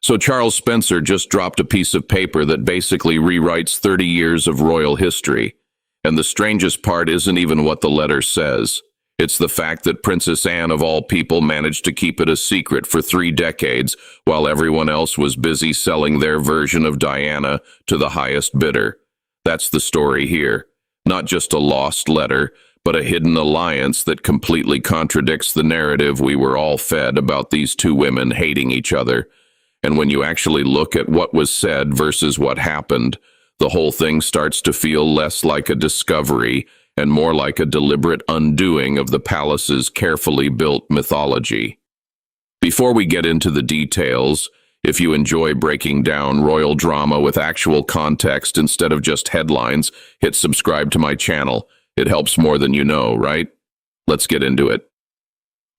So Charles Spencer just dropped a piece of paper that basically rewrites 30 years of royal history. And the strangest part isn't even what the letter says. It's the fact that Princess Anne, of all people, managed to keep it a secret for 3 decades while everyone else was busy selling their version of Diana to the highest bidder. That's the story here. Not just a lost letter, but a hidden alliance that completely contradicts the narrative we were all fed about these two women hating each other. And when you actually look at what was said versus what happened, the whole thing starts to feel less like a discovery and more like a deliberate undoing of the palace's carefully built mythology. Before we get into the details, if you enjoy breaking down royal drama with actual context instead of just headlines, hit subscribe to my channel. It helps more than you know, right? Let's get into it.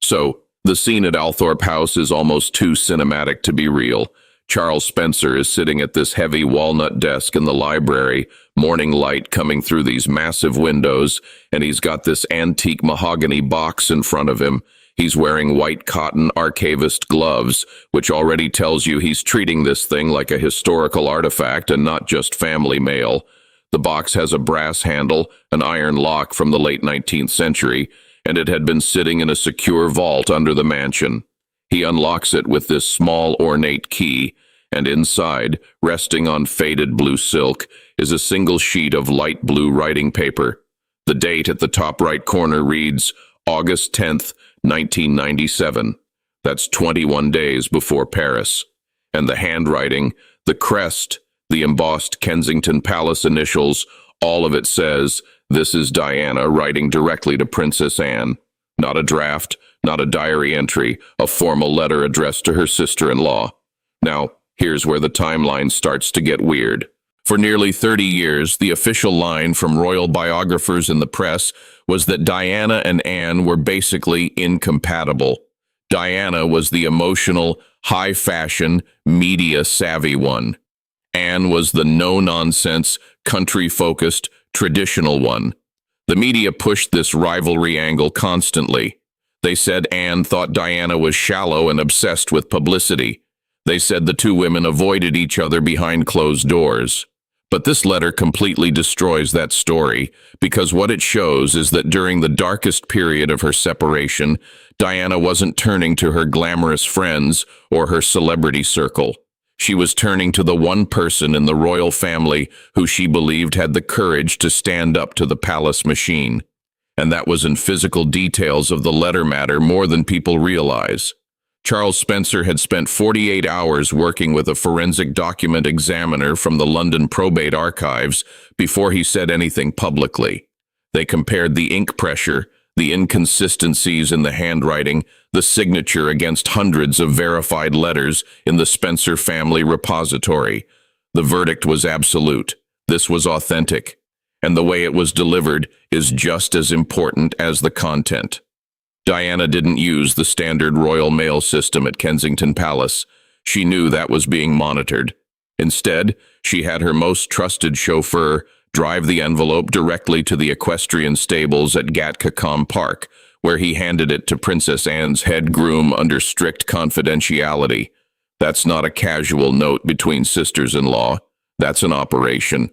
So, the scene at Althorp House is almost too cinematic to be real. Charles Spencer is sitting at this heavy walnut desk in the library, morning light coming through these massive windows, and he's got this antique mahogany box in front of him. He's wearing white cotton archivist gloves, which already tells you he's treating this thing like a historical artifact and not just family mail. The box has a brass handle, an iron lock from the late 19th century, and it had been sitting in a secure vault under the mansion. He unlocks it with this small ornate key, and inside, resting on faded blue silk, is a single sheet of light blue writing paper. The date at the top right corner reads August 10th, 1997. That's 21 days before Paris. And the handwriting, the crest, the embossed Kensington Palace initials, all of it says, "This is Diana writing directly to Princess Anne." Not a draft, not a diary entry, a formal letter addressed to her sister-in-law. Now, here's where the timeline starts to get weird. For nearly 30 years, the official line from royal biographers in the press was that Diana and Anne were basically incompatible. Diana was the emotional, high-fashion, media-savvy one. Anne was the no-nonsense, country-focused, traditional one. The media pushed this rivalry angle constantly. They said Anne thought Diana was shallow and obsessed with publicity. They said the two women avoided each other behind closed doors. But this letter completely destroys that story, because what it shows is that during the darkest period of her separation, Diana wasn't turning to her glamorous friends or her celebrity circle. She was turning to the one person in the royal family who she believed had the courage to stand up to the palace machine. And that was in physical details of the letter matter more than people realize. Charles Spencer had spent 48 hours working with a forensic document examiner from the London Probate Archives before he said anything publicly. They compared the ink pressure, the inconsistencies in the handwriting, the signature against hundreds of verified letters in the Spencer family repository. The verdict was absolute. This was authentic. And the way it was delivered is just as important as the content. Diana didn't use the standard royal mail system at Kensington Palace. She knew that was being monitored. Instead, she had her most trusted chauffeur drive the envelope directly to the equestrian stables at Gatcacombe Park, where he handed it to Princess Anne's head groom under strict confidentiality. That's not a casual note between sisters-in-law. That's an operation.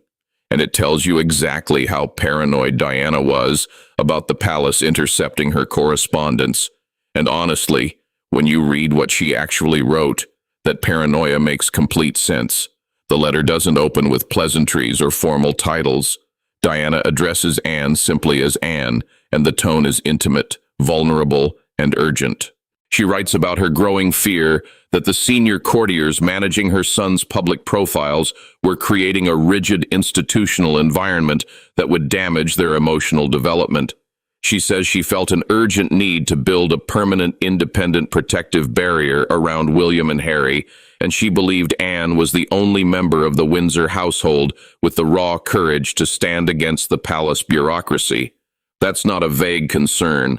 And it tells you exactly how paranoid Diana was about the palace intercepting her correspondence. And honestly, when you read what she actually wrote, that paranoia makes complete sense. The letter doesn't open with pleasantries or formal titles. Diana addresses Anne simply as Anne, and the tone is intimate, vulnerable, and urgent. She writes about her growing fear that the senior courtiers managing her son's public profiles were creating a rigid institutional environment that would damage their emotional development. She says she felt an urgent need to build a permanent, independent protective barrier around William and Harry, and she believed Anne was the only member of the Windsor household with the raw courage to stand against the palace bureaucracy. That's not a vague concern.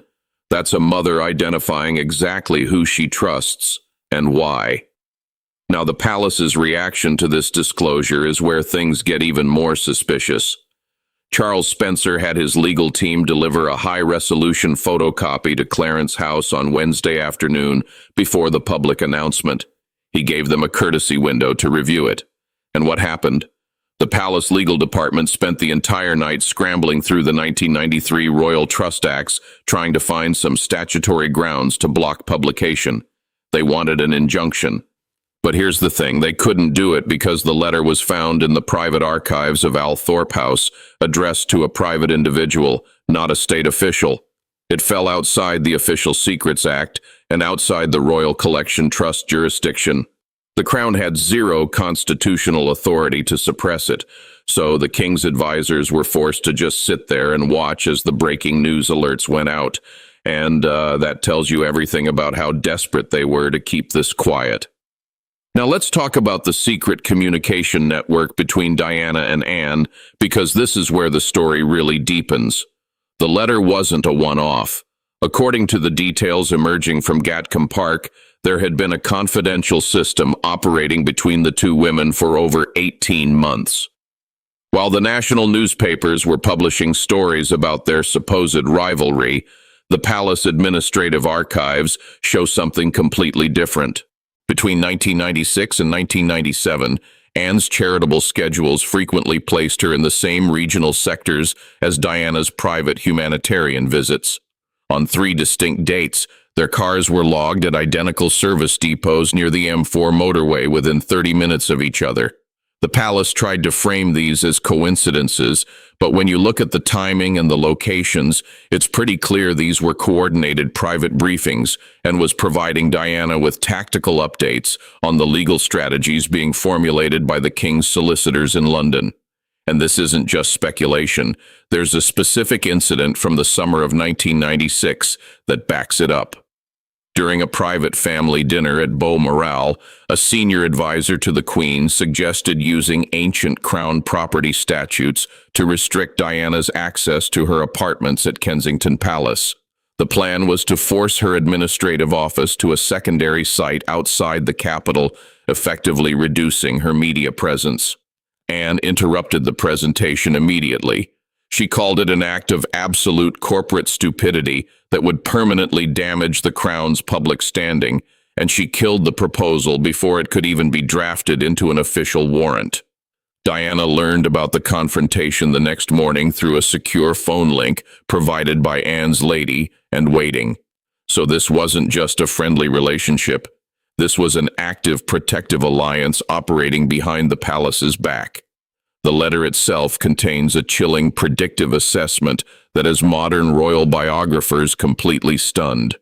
That's a mother identifying exactly who she trusts and why. Now, the palace's reaction to this disclosure is where things get even more suspicious. Charles Spencer had his legal team deliver a high-resolution photocopy to Clarence House on Wednesday afternoon before the public announcement. He gave them a courtesy window to review it. And what happened? The palace legal department spent the entire night scrambling through the 1993 Royal Trust Acts, trying to find some statutory grounds to block publication. They wanted an injunction. But here's the thing, they couldn't do it because the letter was found in the private archives of Althorp House, addressed to a private individual, not a state official. It fell outside the Official Secrets Act and outside the Royal Collection Trust jurisdiction. The Crown had zero constitutional authority to suppress it, so the King's advisors were forced to just sit there and watch as the breaking news alerts went out, and that tells you everything about how desperate they were to keep this quiet. Now let's talk about the secret communication network between Diana and Anne, because this is where the story really deepens. The letter wasn't a one-off. According to the details emerging from Gatcombe Park, there had been a confidential system operating between the two women for over 18 months. While the national newspapers were publishing stories about their supposed rivalry, the palace administrative archives show something completely different. Between 1996 and 1997, Anne's charitable schedules frequently placed her in the same regional sectors as Diana's private humanitarian visits. On 3 distinct dates, their cars were logged at identical service depots near the M4 motorway within 30 minutes of each other. The palace tried to frame these as coincidences, but when you look at the timing and the locations, it's pretty clear these were coordinated private briefings and was providing Diana with tactical updates on the legal strategies being formulated by the King's solicitors in London. And this isn't just speculation. There's a specific incident from the summer of 1996 that backs it up. During a private family dinner at Balmoral, a senior advisor to the Queen suggested using ancient Crown property statutes to restrict Diana's access to her apartments at Kensington Palace. The plan was to force her administrative office to a secondary site outside the capital, effectively reducing her media presence. Anne interrupted the presentation immediately. She called it an act of absolute corporate stupidity that would permanently damage the Crown's public standing, and she killed the proposal before it could even be drafted into an official warrant. Diana learned about the confrontation the next morning through a secure phone link provided by Anne's lady and waiting. So this wasn't just a friendly relationship. This was an active protective alliance operating behind the palace's back. The letter itself contains a chilling predictive assessment that has modern royal biographers completely stunned.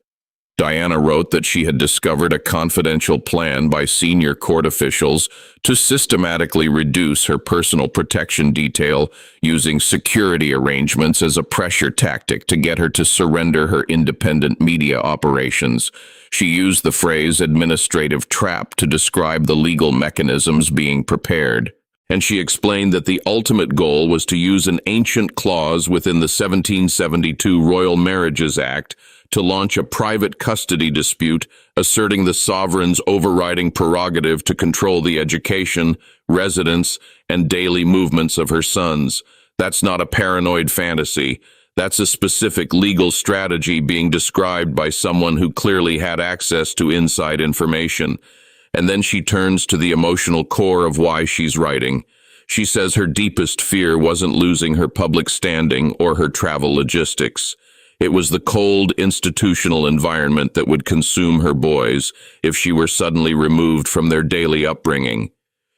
Diana wrote that she had discovered a confidential plan by senior court officials to systematically reduce her personal protection detail using security arrangements as a pressure tactic to get her to surrender her independent media operations. She used the phrase administrative trap to describe the legal mechanisms being prepared. And she explained that the ultimate goal was to use an ancient clause within the 1772 Royal Marriages Act to launch a private custody dispute asserting the sovereign's overriding prerogative to control the education, residence, and daily movements of her sons. That's not a paranoid fantasy. That's a specific legal strategy being described by someone who clearly had access to inside information. And then she turns to the emotional core of why she's writing. She says her deepest fear wasn't losing her public standing or her travel logistics. It was the cold institutional environment that would consume her boys if she were suddenly removed from their daily upbringing.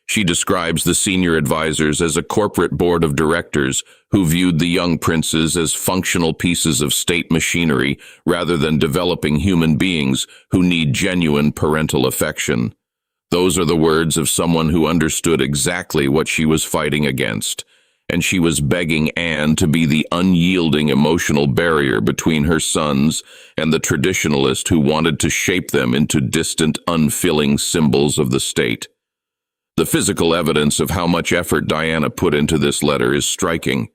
She describes the senior advisors as a corporate board of directors who viewed the young princes as functional pieces of state machinery rather than developing human beings who need genuine parental affection. Those are the words of someone who understood exactly what she was fighting against, and she was begging Anne to be the unyielding emotional barrier between her sons and the traditionalist who wanted to shape them into distant, unfilling symbols of the state. The physical evidence of how much effort Diana put into this letter is striking.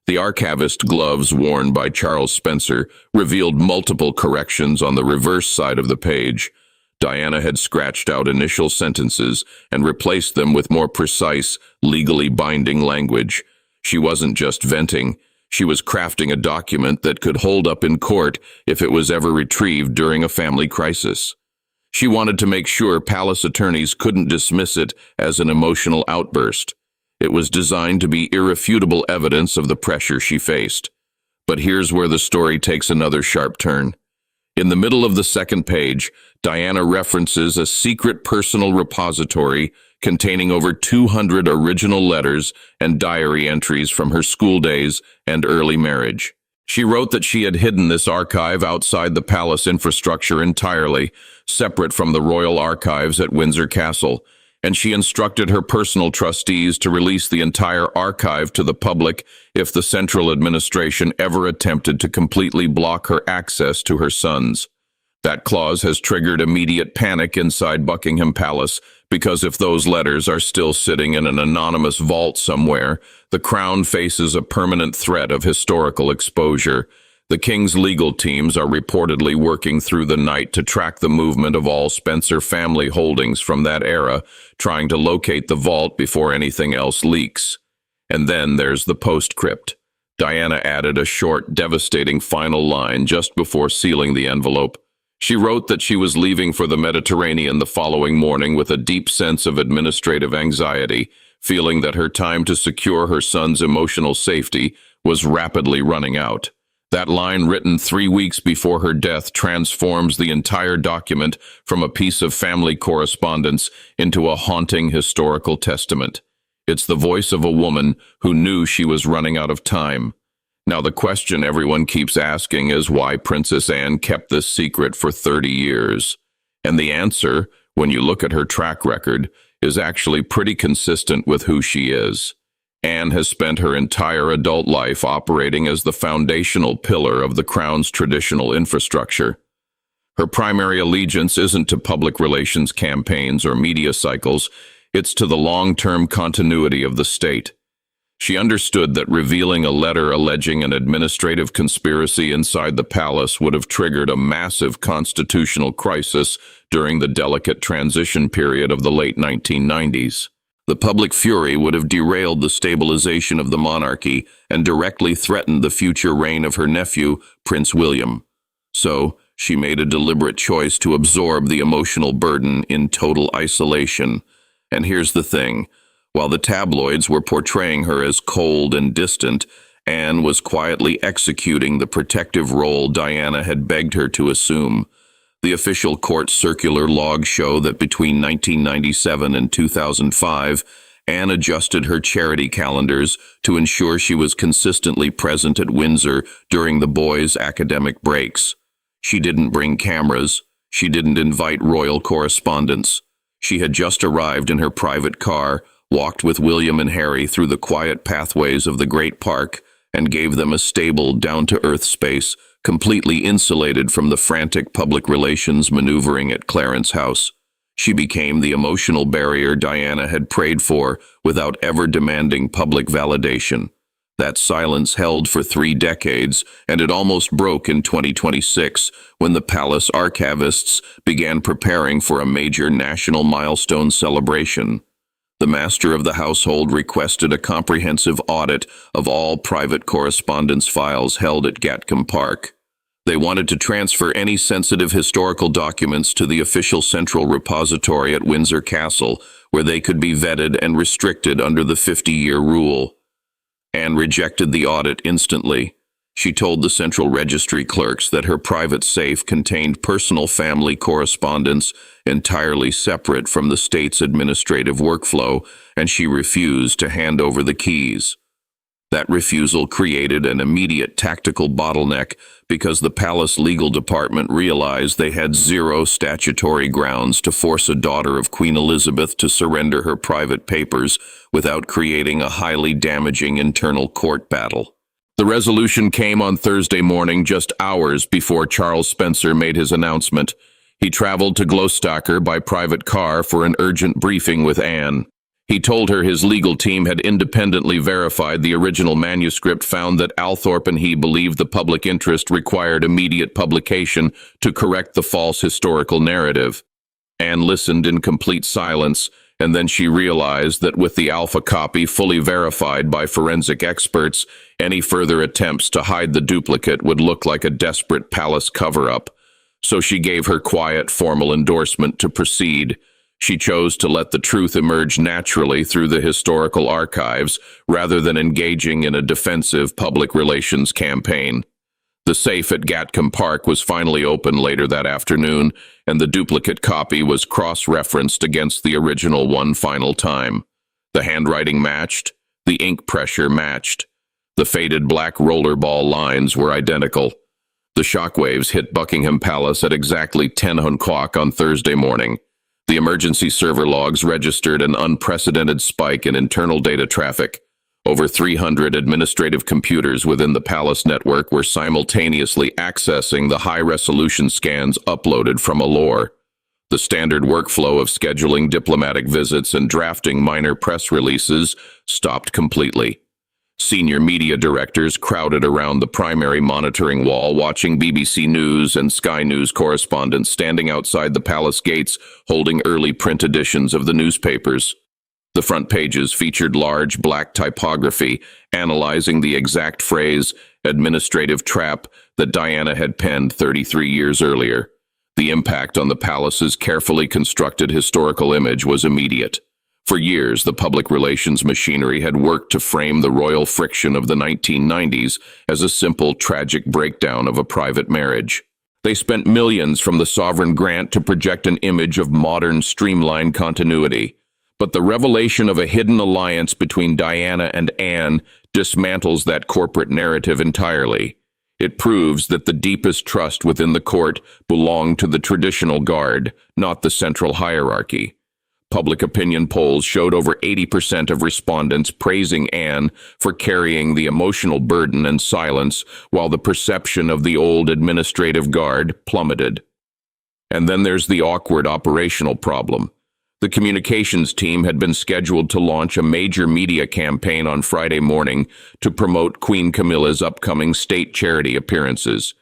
The archivist gloves worn by Charles Spencer revealed multiple corrections on the reverse side of the page. Diana had scratched out initial sentences and replaced them with more precise, legally binding language. She wasn't just venting. She was crafting a document that could hold up in court if it was ever retrieved during a family crisis. She wanted to make sure palace attorneys couldn't dismiss it as an emotional outburst. It was designed to be irrefutable evidence of the pressure she faced. But here's where the story takes another sharp turn. In the middle of the second page, Diana references a secret personal repository containing over 200 original letters and diary entries from her school days and early marriage. She wrote that she had hidden this archive outside the palace infrastructure entirely, separate from the royal archives at Windsor Castle, and she instructed her personal trustees to release the entire archive to the public if the central administration ever attempted to completely block her access to her sons. That clause has triggered immediate panic inside Buckingham Palace, because if those letters are still sitting in an anonymous vault somewhere, the Crown faces a permanent threat of historical exposure. The King's legal teams are reportedly working through the night to track the movement of all Spencer family holdings from that era, trying to locate the vault before anything else leaks. And then there's the postscript. Diana added a short, devastating final line just before sealing the envelope. She wrote that she was leaving for the Mediterranean the following morning with a deep sense of administrative anxiety, feeling that her time to secure her son's emotional safety was rapidly running out. That line, written 3 weeks before her death, transforms the entire document from a piece of family correspondence into a haunting historical testament. It's the voice of a woman who knew she was running out of time. Now, the question everyone keeps asking is why Princess Anne kept this secret for 30 years. And the answer, when you look at her track record, is actually pretty consistent with who she is. Anne has spent her entire adult life operating as the foundational pillar of the Crown's traditional infrastructure. Her primary allegiance isn't to public relations campaigns or media cycles, it's to the long-term continuity of the state. She understood that revealing a letter alleging an administrative conspiracy inside the palace would have triggered a massive constitutional crisis during the delicate transition period of the late 1990s. The public fury would have derailed the stabilization of the monarchy and directly threatened the future reign of her nephew, Prince William. So, she made a deliberate choice to absorb the emotional burden in total isolation. And here's the thing. While the tabloids were portraying her as cold and distant, Anne was quietly executing the protective role Diana had begged her to assume. The official court circular logs show that between 1997 and 2005, Anne adjusted her charity calendars to ensure she was consistently present at Windsor during the boys' academic breaks. She didn't bring cameras. She didn't invite royal correspondents. She had just arrived in her private car, walked with William and Harry through the quiet pathways of the Great Park, and gave them a stable, down-to-earth space, completely insulated from the frantic public relations maneuvering at Clarence House. She became the emotional barrier Diana had prayed for without ever demanding public validation. That silence held for 3 decades, and it almost broke in 2026 when the palace archivists began preparing for a major national milestone celebration. The master of the household requested a comprehensive audit of all private correspondence files held at Gatcombe Park. They wanted to transfer any sensitive historical documents to the official central repository at Windsor Castle, where they could be vetted and restricted under the 50-year rule. Anne rejected the audit instantly. She told the central registry clerks that her private safe contained personal family correspondence entirely separate from the state's administrative workflow, and she refused to hand over the keys. That refusal created an immediate tactical bottleneck because the palace legal department realized they had 0 statutory grounds to force a daughter of Queen Elizabeth to surrender her private papers without creating a highly damaging internal court battle. The resolution came on Thursday morning, just hours before Charles Spencer made his announcement. He traveled to Gloucester by private car for an urgent briefing with Anne. He told her his legal team had independently verified the original manuscript, found that Althorp and he believed the public interest required immediate publication to correct the false historical narrative. Anne listened in complete silence, and then she realized that with the alpha copy fully verified by forensic experts, any further attempts to hide the duplicate would look like a desperate palace cover-up. So she gave her quiet, formal endorsement to proceed. She chose to let the truth emerge naturally through the historical archives rather than engaging in a defensive public relations campaign. The safe at Gatcombe Park was finally opened later that afternoon, and the duplicate copy was cross-referenced against the original one final time. The handwriting matched, the ink pressure matched. The faded black rollerball lines were identical. The shockwaves hit Buckingham Palace at exactly 10 o'clock on Thursday morning. The emergency server logs registered an unprecedented spike in internal data traffic. Over 300 administrative computers within the Palace network were simultaneously accessing the high-resolution scans uploaded from Allure. The standard workflow of scheduling diplomatic visits and drafting minor press releases stopped completely. Senior media directors crowded around the primary monitoring wall, watching BBC News and Sky News correspondents standing outside the palace gates holding early print editions of the newspapers. The front pages featured large black typography analyzing the exact phrase, "administrative trap," that Diana had penned 33 years earlier. The impact on the palace's carefully constructed historical image was immediate. For years, the public relations machinery had worked to frame the royal friction of the 1990s as a simple, tragic breakdown of a private marriage. They spent millions from the sovereign grant to project an image of modern, streamlined continuity. But the revelation of a hidden alliance between Diana and Anne dismantles that corporate narrative entirely. It proves that the deepest trust within the court belonged to the traditional guard, not the central hierarchy. Public opinion polls showed over 80% of respondents praising Anne for carrying the emotional burden and silence, while the perception of the old administrative guard plummeted. And then there's the awkward operational problem. The communications team had been scheduled to launch a major media campaign on Friday morning to promote Queen Camilla's upcoming state charity appearances.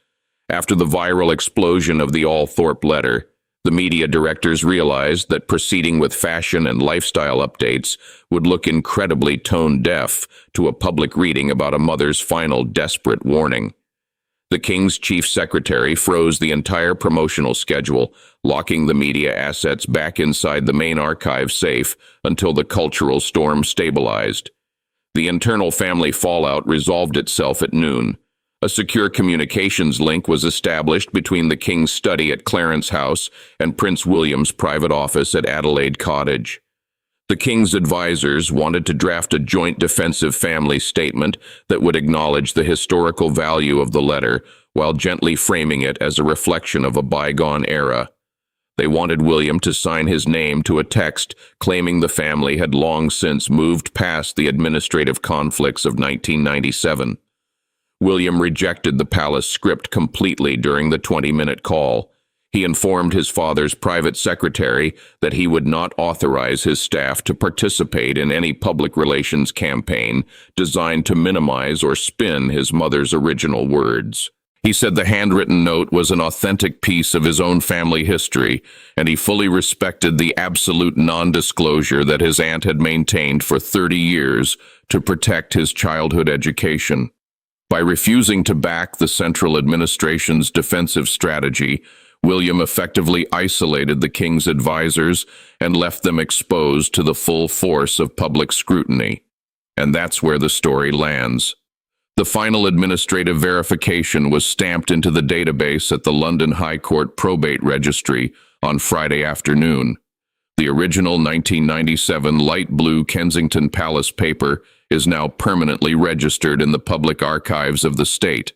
After the viral explosion of the Althorpe letter, the media directors realized that proceeding with fashion and lifestyle updates would look incredibly tone-deaf to a public reading about a mother's final desperate warning. The King's chief secretary froze the entire promotional schedule, locking the media assets back inside the main archive safe until the cultural storm stabilized. The internal family fallout resolved itself at noon. A secure communications link was established between the King's study at Clarence House and Prince William's private office at Adelaide Cottage. The King's advisors wanted to draft a joint defensive family statement that would acknowledge the historical value of the letter while gently framing it as a reflection of a bygone era. They wanted William to sign his name to a text claiming the family had long since moved past the administrative conflicts of 1997. William rejected the palace script completely during the 20-minute call. He informed his father's private secretary that he would not authorize his staff to participate in any public relations campaign designed to minimize or spin his mother's original words. He said the handwritten note was an authentic piece of his own family history, and he fully respected the absolute non-disclosure that his aunt had maintained for 30 years to protect his childhood education. By refusing to back the central administration's defensive strategy, William effectively isolated the King's advisors and left them exposed to the full force of public scrutiny. And that's where the story lands. The final administrative verification was stamped into the database at the London High Court Probate Registry on Friday afternoon. The original 1997 light blue Kensington Palace paper is now permanently registered in the public archives of the state.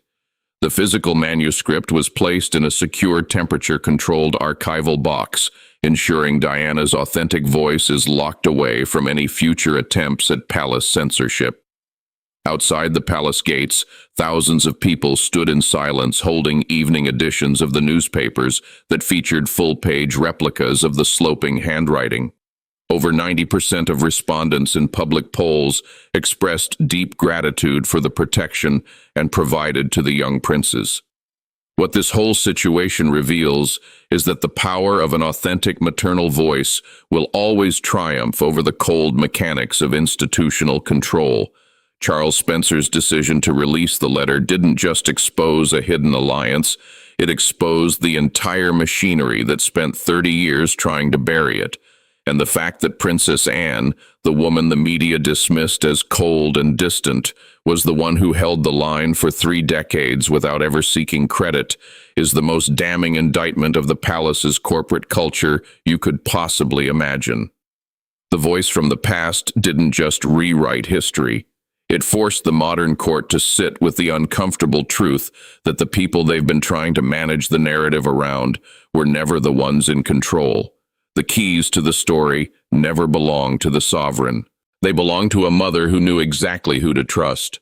The physical manuscript was placed in a secure temperature-controlled archival box, ensuring Diana's authentic voice is locked away from any future attempts at palace censorship. Outside the palace gates, thousands of people stood in silence holding evening editions of the newspapers that featured full-page replicas of the sloping handwriting. Over 90% of respondents in public polls expressed deep gratitude for the protection and provided to the young princes. What this whole situation reveals is that the power of an authentic maternal voice will always triumph over the cold mechanics of institutional control. Charles Spencer's decision to release the letter didn't just expose a hidden alliance, It exposed the entire machinery that spent 30 years trying to bury it. And the fact that Princess Anne, the woman the media dismissed as cold and distant, was the one who held the line for 3 decades without ever seeking credit, is the most damning indictment of the palace's corporate culture you could possibly imagine. The voice from the past didn't just rewrite history. It forced the modern court to sit with the uncomfortable truth that the people they've been trying to manage the narrative around were never the ones in control. The keys to the story never belonged to the sovereign. They belonged to a mother who knew exactly who to trust.